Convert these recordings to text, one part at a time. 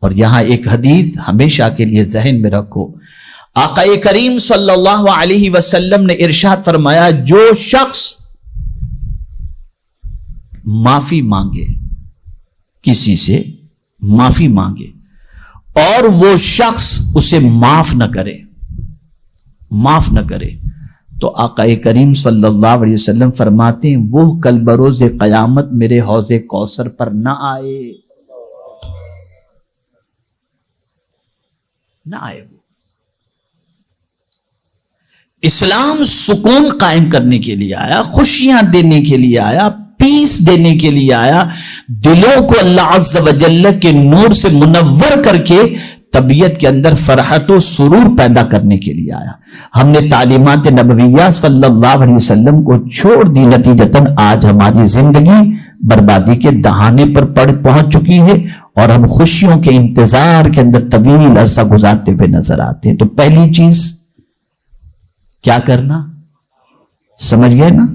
اور یہاں ایک حدیث ہمیشہ کے لیے ذہن میں رکھو، آقا کریم صلی اللہ علیہ وسلم نے ارشاد فرمایا، جو شخص معافی مانگے، کسی سے معافی مانگے اور وہ شخص اسے معاف نہ کرے تو آقا کریم صلی اللہ علیہ وسلم فرماتے ہیں وہ کل بروز قیامت میرے حوض کوثر پر نہ آئے وہ۔ اسلام سکون قائم کرنے کے لیے آیا، خوشیاں دینے کے لیے آیا، پیس دینے کے لیے آیا، دلوں کو اللہ عز و جل کے نور سے منور کر کے طبیعت کے اندر فرحت و سرور پیدا کرنے کے لیے آیا۔ ہم نے تعلیمات نبویہ صلی اللہ علیہ وسلم کو چھوڑ دی، نتیجتاً آج ہماری زندگی بربادی کے دہانے پر پہنچ چکی ہے اور ہم خوشیوں کے انتظار کے اندر طویل عرصہ گزارتے ہوئے نظر آتے ہیں۔ تو پہلی چیز کیا کرنا، سمجھ گئے نا؟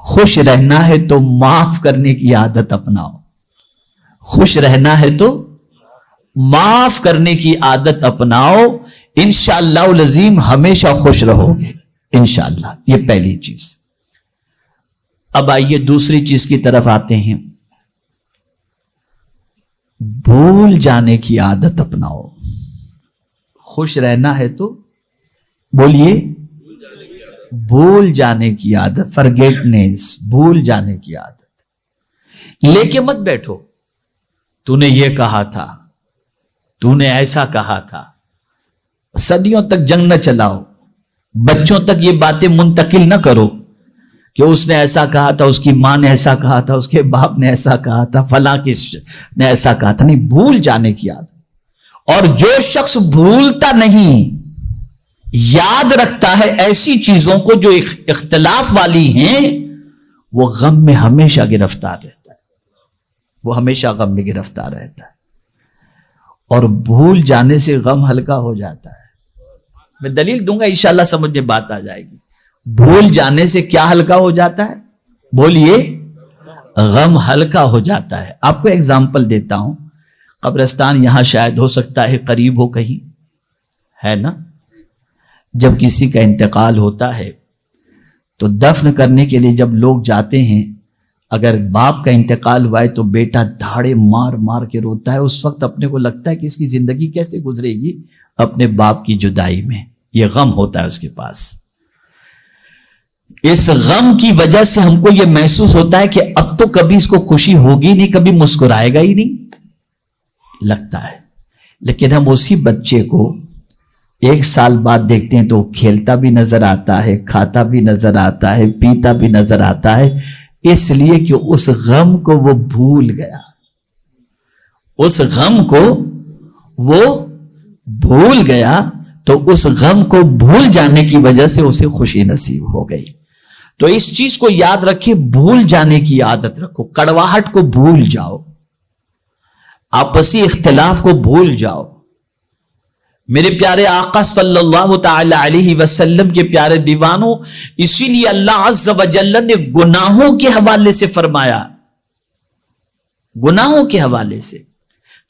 خوش رہنا ہے تو معاف کرنے کی عادت اپناؤ، خوش رہنا ہے تو معاف کرنے کی عادت اپناؤ، انشاءاللہ العظیم ہمیشہ خوش رہو گے انشاءاللہ۔ یہ پہلی چیز۔ اب آئیے دوسری چیز کی طرف آتے ہیں، بھول جانے کی عادت اپناؤ۔ خوش رہنا ہے تو بولیے بھول جانے کی عادت، فرگیٹنیس، بھول جانے کی عادت۔ لے کے مت بیٹھو، تو نے یہ کہا تھا، تو نے ایسا کہا تھا۔ صدیوں تک جنگ نہ چلاؤ، بچوں تک یہ باتیں منتقل نہ کرو کہ اس نے ایسا کہا تھا، اس کی ماں نے ایسا کہا تھا، اس کے باپ نے ایسا کہا تھا، فلاں کس نے ایسا کہا تھا۔ نہیں، بھول جانے کی عادت۔ اور جو شخص بھولتا نہیں، یاد رکھتا ہے ایسی چیزوں کو جو اختلاف والی ہیں، وہ غم میں ہمیشہ گرفتار رہتا ہے، وہ ہمیشہ غم میں گرفتار رہتا ہے۔ اور بھول جانے سے غم ہلکا ہو جاتا ہے۔ میں دلیل دوں گا، انشاءاللہ سمجھ میں بات آ جائے گی۔ بھول جانے سے کیا ہلکا ہو جاتا ہے؟ بولیے، غم ہلکا ہو جاتا ہے۔ آپ کو ایگزامپل دیتا ہوں، قبرستان یہاں شاید ہو سکتا ہے قریب ہو، کہیں ہے نا؟ جب کسی کا انتقال ہوتا ہے تو دفن کرنے کے لیے جب لوگ جاتے ہیں، اگر باپ کا انتقال ہوا ہے تو بیٹا دھاڑے مار مار کے روتا ہے۔ اس وقت اپنے کو لگتا ہے کہ اس کی زندگی کیسے گزرے گی اپنے باپ کی جدائی میں، یہ غم ہوتا ہے اس کے پاس۔ اس غم کی وجہ سے ہم کو یہ محسوس ہوتا ہے کہ اب تو کبھی اس کو خوشی ہوگی نہیں، کبھی مسکرائے گا ہی نہیں لگتا ہے۔ لیکن ہم اسی بچے کو 1 سال بعد دیکھتے ہیں تو وہ کھیلتا بھی نظر آتا ہے، کھاتا بھی نظر آتا ہے، پیتا بھی نظر آتا ہے، اس لیے کہ اس غم کو وہ بھول گیا، اس غم کو وہ بھول گیا، تو اس غم کو بھول جانے کی وجہ سے اسے خوشی نصیب ہو گئی۔ تو اس چیز کو یاد رکھیں، بھول جانے کی عادت رکھو، کڑواہٹ کو بھول جاؤ، آپسی اختلاف کو بھول جاؤ۔ میرے پیارے آقا صلی اللہ تعالی علیہ وسلم کے پیارے دیوانوں، اسی لیے اللہ عز و جل نے گناہوں کے حوالے سے فرمایا، گناہوں کے حوالے سے،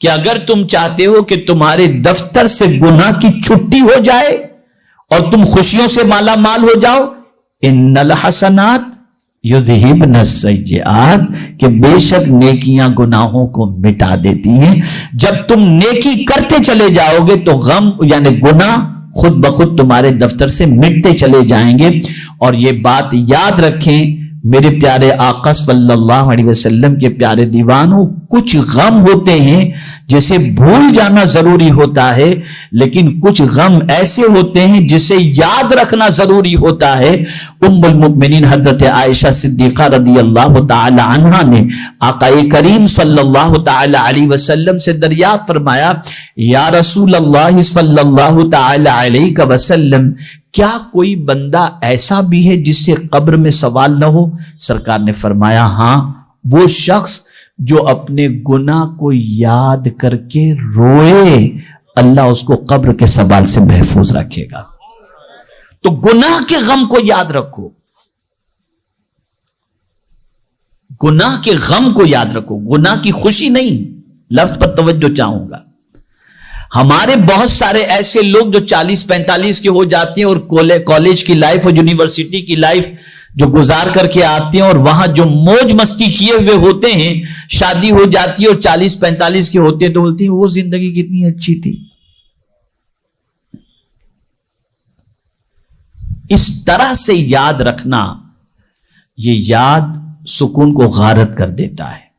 کہ اگر تم چاہتے ہو کہ تمہارے دفتر سے گناہ کی چھٹی ہو جائے اور تم خوشیوں سے مالا مال ہو جاؤ، ان الحسنات یذہبن السیئات، کہ بے شک نیکیاں گناہوں کو مٹا دیتی ہیں۔ جب تم نیکی کرتے چلے جاؤ گے تو غم یعنی گناہ خود بخود تمہارے دفتر سے مٹتے چلے جائیں گے۔ اور یہ بات یاد رکھیں میرے پیارے آقا صلی اللہ علیہ وسلم کے پیارے دیوانوں، کچھ غم ہوتے ہیں جسے بھول جانا ضروری ہوتا ہے، لیکن کچھ غم ایسے ہوتے ہیں جسے یاد رکھنا ضروری ہوتا ہے۔ ام المؤمنین حضرت عائشہ صدیقہ رضی اللہ تعالی عنہا نے آقا کریم صلی اللہ تعالی علیہ وسلم سے دریافت فرمایا، یا رسول اللہ صلی اللہ تعالی علیہ وسلم، کیا کوئی بندہ ایسا بھی ہے جس سے قبر میں سوال نہ ہو؟ سرکار نے فرمایا، ہاں، وہ شخص جو اپنے گناہ کو یاد کر کے روئے، اللہ اس کو قبر کے سوال سے محفوظ رکھے گا۔ تو گناہ کے غم کو یاد رکھو، گناہ کے غم کو یاد رکھو، گناہ کی خوشی نہیں۔ لفظ پر توجہ چاہوں گا، ہمارے بہت سارے ایسے لوگ جو 40-45 کے ہو جاتے ہیں اور کالج کی لائف اور یونیورسٹی کی لائف جو گزار کر کے آتے ہیں اور وہاں جو موج مستی کیے ہوئے ہوتے ہیں، شادی ہو جاتی ہے اور 40-45 کے ہوتے ہیں تو بولتی ہیں وہ زندگی کتنی اچھی تھی. اس طرح سے یاد رکھنا، یہ یاد سکون کو غارت کر دیتا ہے.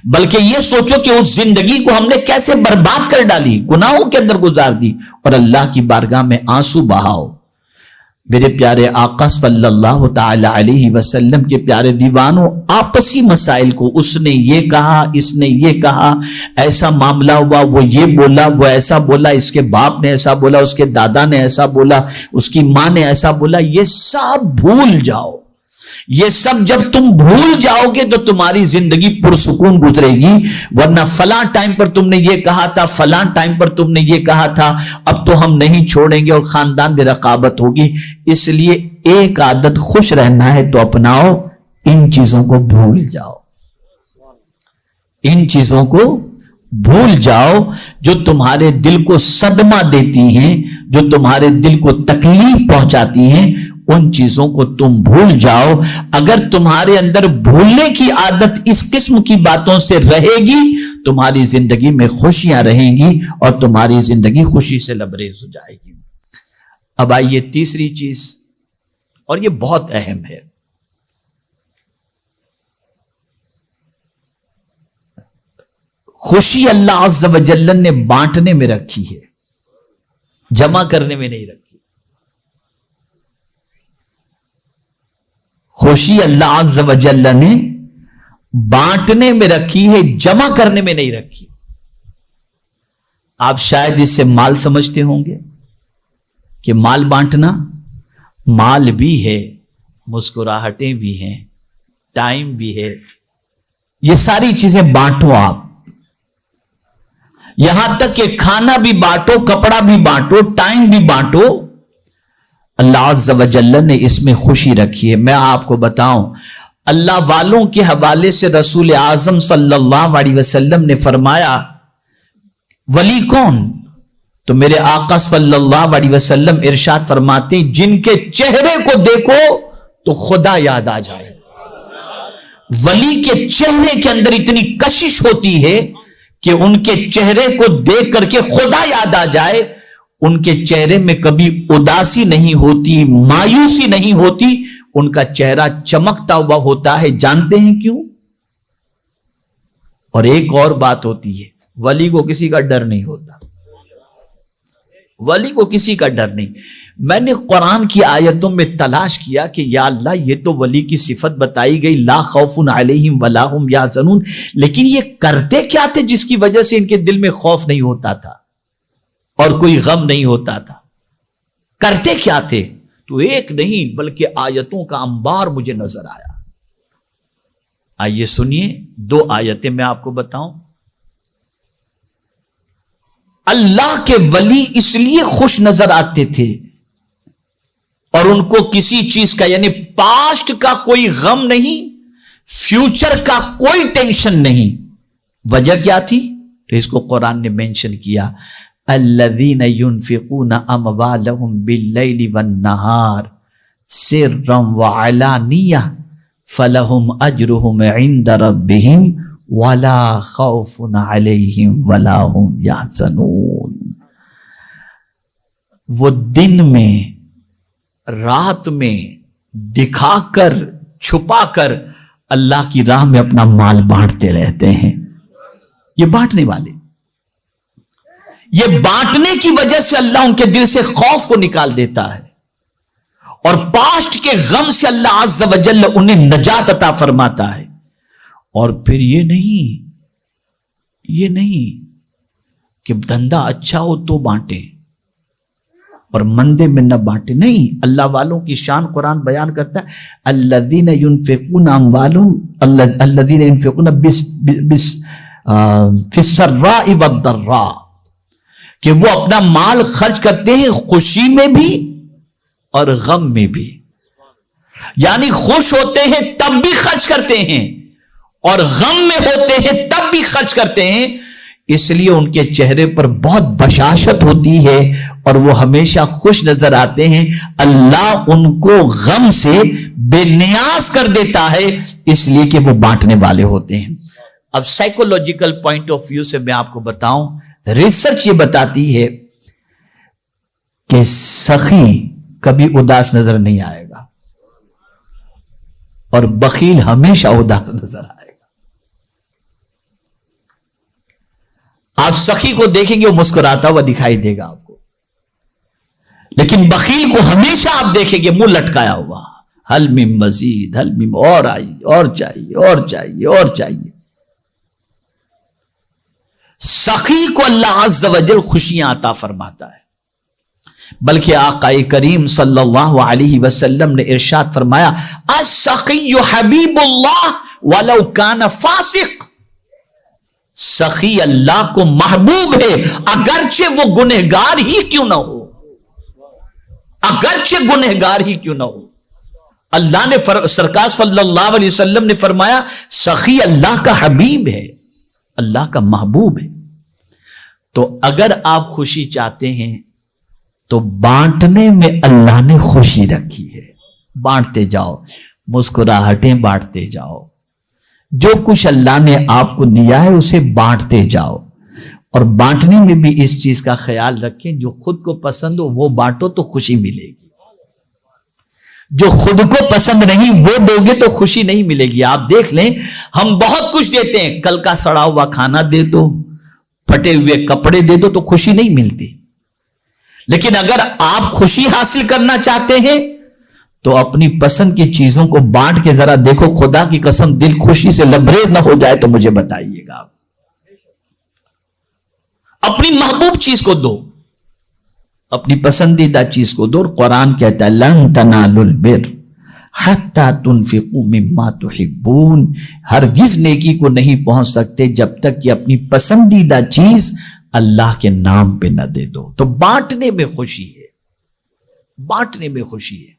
بلکہ یہ سوچو کہ اس زندگی کو ہم نے کیسے برباد کر ڈالی، گناہوں کے اندر گزار دی، اور اللہ کی بارگاہ میں آنسو بہاؤ. میرے پیارے آقا صلی اللہ تعالی علیہ وسلم کے پیارے دیوانوں، آپسی مسائل کو اس نے یہ کہا، اس نے یہ کہا، ایسا معاملہ ہوا، وہ یہ بولا، وہ ایسا بولا، اس کے باپ نے ایسا بولا، اس کے دادا نے ایسا بولا، اس کی ماں نے ایسا بولا، یہ سب بھول جاؤ. یہ سب جب تم بھول جاؤ گے تو تمہاری زندگی پرسکون گزرے گی. ورنہ فلاں ٹائم پر تم نے یہ کہا تھا، فلاں ٹائم پر تم نے یہ کہا تھا، اب تو ہم نہیں چھوڑیں گے اور خاندان میں رقابت ہوگی. اس لیے ایک عادت خوش رہنا ہے تو اپناؤ، ان چیزوں کو بھول جاؤ. ان چیزوں کو بھول جاؤ جو تمہارے دل کو صدمہ دیتی ہیں، جو تمہارے دل کو تکلیف پہنچاتی ہیں، ان چیزوں کو تم بھول جاؤ. اگر تمہارے اندر بھولنے کی عادت اس قسم کی باتوں سے رہے گی، تمہاری زندگی میں خوشیاں رہیں گی اور تمہاری زندگی خوشی سے لبریز ہو جائے گی. اب آئیے تیسری چیز، اور یہ بہت اہم ہے. خوشی اللہ عز و جل نے بانٹنے میں رکھی ہے، جمع کرنے میں نہیں رکھی. خوشی اللہ عز و جل نے بانٹنے میں رکھی ہے، جمع کرنے میں نہیں رکھی. آپ شاید اس سے مال سمجھتے ہوں گے کہ مال بانٹنا، مال بھی ہے، مسکراہٹیں بھی ہیں، ٹائم بھی ہے، یہ ساری چیزیں بانٹو. آپ یہاں تک کہ کھانا بھی بانٹو، کپڑا بھی بانٹو، ٹائم بھی بانٹو. اللہ عز و جل نے اس میں خوشی رکھی ہے. میں آپ کو بتاؤں، اللہ والوں کے حوالے سے رسول اعظم صلی اللہ علیہ وسلم نے فرمایا ولی کون؟ تو میرے آقا صلی اللہ علیہ وسلم ارشاد فرماتے ہیں جن کے چہرے کو دیکھو تو خدا یاد آ جائے. ولی کے چہرے کے اندر اتنی کشش ہوتی ہے کہ ان کے چہرے کو دیکھ کر کے خدا یاد آ جائے. ان کے چہرے میں کبھی اداسی نہیں ہوتی، مایوسی نہیں ہوتی، ان کا چہرہ چمکتا ہوا ہوتا ہے. جانتے ہیں کیوں؟ اور ایک اور بات ہوتی ہے، ولی کو کسی کا ڈر نہیں ہوتا. ولی کو کسی کا ڈر نہیں. میں نے قرآن کی آیتوں میں تلاش کیا کہ یا اللہ یہ تو ولی کی صفت بتائی گئی، لا خوف علیہم ولا هم یحزنون، لیکن یہ کرتے کیا تھے جس کی وجہ سے ان کے دل میں خوف نہیں ہوتا تھا اور کوئی غم نہیں ہوتا تھا؟ کرتے کیا تھے؟ تو ایک نہیں بلکہ آیتوں کا انبار مجھے نظر آیا. آئیے سنیے 2 آیتیں میں آپ کو بتاؤں. اللہ کے ولی اس لیے خوش نظر آتے تھے اور ان کو کسی چیز کا یعنی پاسٹ کا کوئی غم نہیں، فیوچر کا کوئی ٹینشن نہیں. وجہ کیا تھی؟ تو اس کو قرآن نے مینشن کیا، الذین ينفقون اموالهم باللیل والنہار سرا وعلانیہ فلہم اجرہم عند ربہم ولا خوف علیہم ولا هم یحزنون. وہ دن میں، رات میں دکھا کر، چھپا کر اللہ کی راہ میں اپنا مال بانٹتے رہتے ہیں. یہ بانٹنے والے، یہ بانٹنے کی وجہ سے اللہ ان کے دل سے خوف کو نکال دیتا ہے اور پاسٹ کے غم سے اللہ عز و جل انہیں نجات عطا فرماتا ہے. اور پھر یہ نہیں کہ دھندا اچھا ہو تو بانٹے اور مندے میں نہ بانٹے. نہیں، اللہ والوں کی شان قرآن بیان کرتا ہے، الذین ينفقون اموالهم الذین ينفقون فی السراء والضراء، کہ وہ اپنا مال خرچ کرتے ہیں خوشی میں بھی اور غم میں بھی. یعنی خوش ہوتے ہیں تب بھی خرچ کرتے ہیں اور غم میں ہوتے ہیں تب بھی خرچ کرتے ہیں. اس لیے ان کے چہرے پر بہت بشاشت ہوتی ہے اور وہ ہمیشہ خوش نظر آتے ہیں. اللہ ان کو غم سے بے نیاز کر دیتا ہے اس لیے کہ وہ بانٹنے والے ہوتے ہیں. اب سائیکولوجیکل پوائنٹ آف ویو سے میں آپ کو بتاؤں, ریسرچ یہ بتاتی ہے کہ سخی کبھی اداس نظر نہیں آئے گا اور بخیل ہمیشہ اداس نظر آئے گا. آپ سخی کو دیکھیں گے وہ مسکراتا ہوا دکھائی دے گا آپ کو, لیکن بخیل کو ہمیشہ آپ دیکھیں گے منہ لٹکایا ہوا, حل من مزید, حل من, اور آئیے, اور چاہیے, اور چاہیے, اور چاہیے. سخی کو اللہ عز و جل خوشیاں عطا فرماتا ہے. بلکہ آقا کریم صلی اللہ علیہ وسلم نے ارشاد فرمایا, السخی حبیب اللہ ولو کان فاسق. سخی اللہ کو محبوب ہے اگرچہ وہ گنہگار ہی کیوں نہ ہو, اگرچہ گنہگار ہی کیوں نہ ہو. اللہ نے سرکار صلی اللہ علیہ وسلم نے فرمایا سخی اللہ کا حبیب ہے, اللہ کا محبوب ہے. تو اگر آپ خوشی چاہتے ہیں تو بانٹنے میں اللہ نے خوشی رکھی ہے. بانٹتے جاؤ, مسکراہٹیں بانٹتے جاؤ, جو کچھ اللہ نے آپ کو دیا ہے اسے بانٹتے جاؤ. اور بانٹنے میں بھی اس چیز کا خیال رکھیں, جو خود کو پسند ہو وہ بانٹو تو خوشی ملے گی, جو خود کو پسند نہیں وہ دو گے تو خوشی نہیں ملے گی. آپ دیکھ لیں ہم بہت کچھ دیتے ہیں, کل کا سڑا ہوا کھانا دے دو, پھٹے ہوئے کپڑے دے دو تو خوشی نہیں ملتی. لیکن اگر آپ خوشی حاصل کرنا چاہتے ہیں تو اپنی پسند کی چیزوں کو بانٹ کے ذرا دیکھو, خدا کی قسم دل خوشی سے لبریز نہ ہو جائے تو مجھے بتائیے گا. اپنی محبوب چیز کو دو, اپنی پسندیدہ چیز کو دو. قرآن کہتا ہے لن تنالوا البر حتی تنفقوا مما تحبون. ہرگز نیکی کو نہیں پہنچ سکتے جب تک کہ اپنی پسندیدہ چیز اللہ کے نام پہ نہ دے دو. تو بانٹنے میں خوشی ہے, بانٹنے میں خوشی ہے.